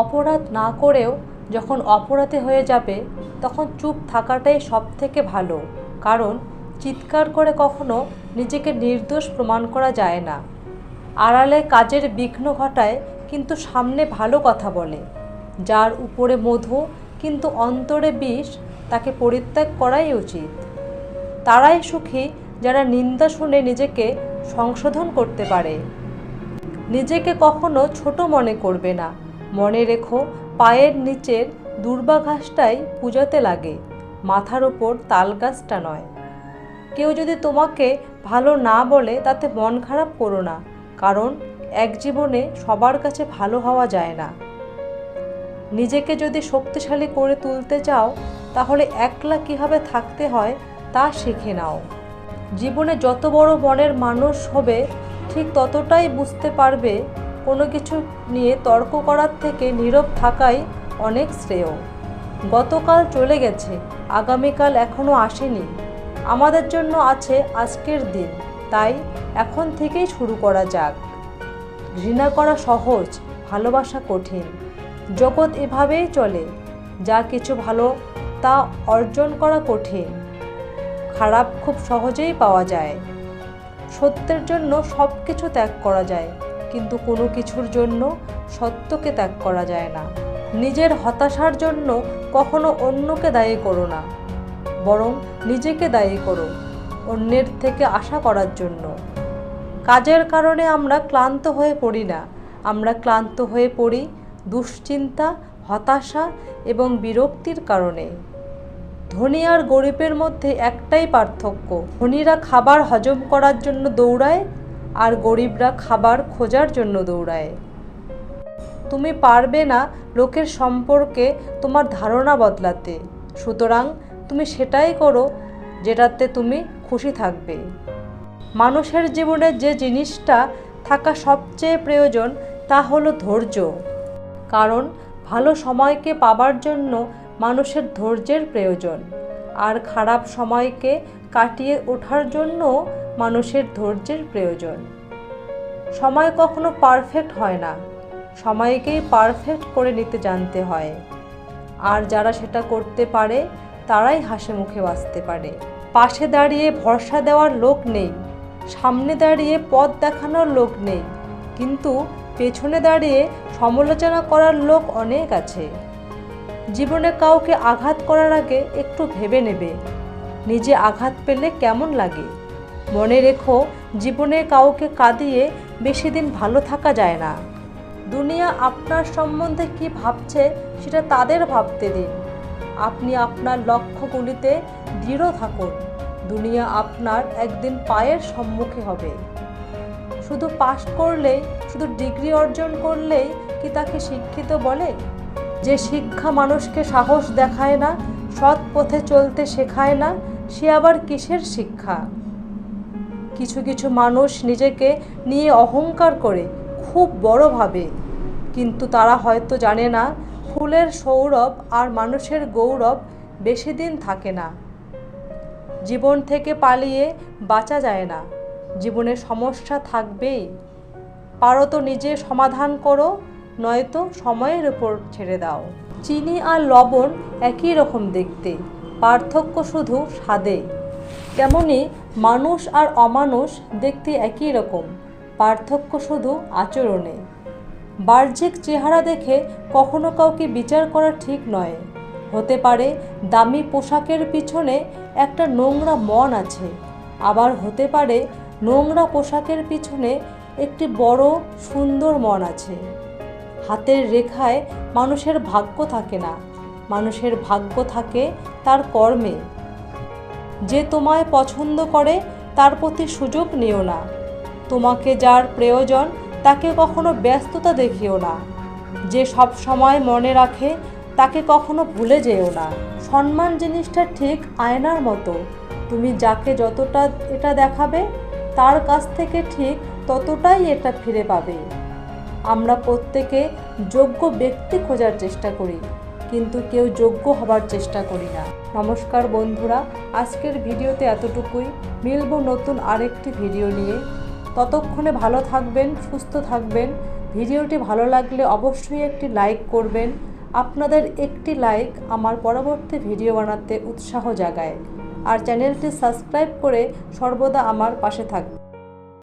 অপরাধ না করেও যখন অপরাধী হয়ে যাবে তখন চুপ থাকাটাই সবথেকে ভালো, কারণ চিৎকার করে কখনো নিজেকে নির্দোষ প্রমাণ করা যায় না। আড়ালে কাজের বিঘ্ন ঘটায় কিন্তু সামনে ভালো কথা বলে। যার উপরে মধু কিন্তু অন্তরে বিষ, তাকে পরিত্যাগ করাই উচিত। তারাই সুখী যারা নিন্দা শুনে নিজেকে সংশোধন করতে পারে। নিজেকে কখনো ছোট মনে করবে না। মনে রেখো, পায়ের নিচের দূর্বা ঘাসটাই পূজাতে লাগে, মাথার ওপর তাল গাছটা নয়। কেউ যদি তোমাকে ভালো না বলে তাতে মন খারাপ করো না, কারণ এক জীবনে সবার কাছে ভালো হওয়া যায় না। নিজেকে যদি শক্তিশালী করে তুলতে চাও তাহলে একলা কীভাবে থাকতে হয় তা শিখে নাও। জীবনে যত বড় মনের মানুষ হবে ঠিক ততটাই বুঝতে পারবে কোনো কিছু নিয়ে তর্ক করার থেকে নীরব থাকাই অনেক শ্রেয়। গতকাল চলে গেছে, আগামীকাল এখনও আসেনি। আমাদের জন্য আছে আজকের দিন, তাই এখন থেকেই শুরু করা যাক। ঘৃণা করা সহজ, ভালোবাসা কঠিন। জগৎ এভাবেই চলে, যা কিছু ভালো তা অর্জন করা কঠিন। খারাপ খুব সহজেই পাওয়া যায়। সত্যের জন্য সব কিছু ত্যাগ করা যায়, কিন্তু কোনো কিছুর জন্য সত্যকে ত্যাগ করা যায় না। নিজের হতাশার জন্য কখনো অন্যকে দায়ী করো না, বরং নিজেকে দায়ী করো অন্যের থেকে আশা করার জন্য। কাজের কারণে আমরা ক্লান্ত হয়ে পড়ি না, আমরা ক্লান্ত হয়ে পড়ি দুশ্চিন্তা, হতাশা এবং বিরক্তির কারণে। ধনী আর গরিবের মধ্যে একটাই পার্থক্য, ধনীরা খাবার হজম করার জন্য দৌড়ায় আর গরিবরা খাবার খোঁজার জন্য দৌড়ায়। তুমি পারবে না লোকের সম্পর্কে তোমার ধারণা বদলাতে, সুতরাং তুমি সেটাই করো যেটাতে তুমি খুশি থাকবে। মানুষের জীবনে যে জিনিসটা থাকা সবচেয়ে প্রয়োজন তা হলো ধৈর্য, কারণ ভালো সময়কে পাবার জন্য মানুষের ধৈর্যের প্রয়োজন, আর খারাপ সময়কে কাটিয়ে ওঠার জন্য মানুষের ধৈর্যের প্রয়োজন। সময় কখনো পারফেক্ট হয় না, সময়কেই পারফেক্ট করে নিতে জানতে হয়। আর যারা সেটা করতে পারে তারাই হাসি মুখে বাঁচতে পারে। পাশে দাঁড়িয়ে ভরসা দেওয়ার লোক নেই, সামনে দাঁড়িয়ে পথ দেখানোর লোক নেই, কিন্তু পেছনে দাঁড়িয়ে সমালোচনা করার লোক অনেক আছে। জীবনে কাউকে আঘাত করার আগে একটু ভেবে নেবে নিজে আঘাত পেলে কেমন লাগে। মনে রেখো, জীবনে কাউকে কাঁদিয়ে বেশি দিন ভালো থাকা যায় না। দুনিয়া আপনার সম্বন্ধে কি ভাবছে সেটা তাদের ভাবতে দিন। আপনি আপনার লক্ষ্যগুলিতে দৃঢ় থাকুন। দুনিয়া আপনার একদিন পায়ের সম্মুখে হবে। শুধু পাস করলেই, শুধু ডিগ্রি অর্জন করলেই কি তাকে শিক্ষিত বলে? যে শিক্ষা মানুষকে সাহস দেখায় না, সৎ পথে চলতে শেখায় না, সে আবার কিসের শিক্ষা? কিছু কিছু মানুষ নিজেকে নিয়ে অহংকার করে, খুব বড় ভাবে, কিন্তু তারা হয়তো জানে না ফুলের সৌরভ আর মানুষের গৌরব বেশি দিন থাকে না। জীবন থেকে পালিয়ে বাঁচা যায় না, জীবনে সমস্যা থাকবেই। পারো তো নিজে সমাধান করো, নয়তো সময়ের উপর ছেড়ে দাও। চিনি আর লবণ একই রকম দেখতে, পার্থক্য শুধু স্বাদে। তেমনি মানুষ আর অমানুষ দেখতে একই রকম, পার্থক্য শুধু আচরণে। বাহ্যিক চেহারা দেখে কখনো কাউকে বিচার করা ঠিক নয়। হতে পারে দামি পোশাকের পিছনে একটা নোংরা মন আছে, আবার হতে পারে নোংরা পোশাকের পিছনে একটি বড় সুন্দর মন আছে। হাতের রেখায় মানুষের ভাগ্য থাকে না, মানুষের ভাগ্য থাকে তার কর্মে। যে তোমায় পছন্দ করে তার প্রতি সুযোগ নিও না। তোমাকে যার প্রয়োজন তাকে কখনো ব্যস্ততা দেখিও না। যে সব সময় মনে রাখে তাকে কখনো ভুলে যেও না। সম্মান জিনিসটা ঠিক আয়নার মতো, তুমি যাকে যতটা এটা দেখাবে তার কাছ থেকে ঠিক ততটাই এটা ফিরে পাবে। আমরা প্রত্যেকে যোগ্য ব্যক্তি খোঁজার চেষ্টা করি, কিন্তু কেউ যোগ্য হবার চেষ্টা করি না। নমস্কার বন্ধুরা, আজকের ভিডিওতে এতটুকুই। মিলব নতুন আরেকটি ভিডিও নিয়ে। ততক্ষণে ভালো থাকবেন, সুস্থ থাকবেন। ভিডিওটি ভালো লাগলে অবশ্যই একটি লাইক করবেন। আপনাদের একটি লাইক আমার পরবর্তী ভিডিও বানাতে উৎসাহ জাগায়। আর চ্যানেলটি সাবস্ক্রাইব করে সর্বদা আমার পাশে থাকবেন।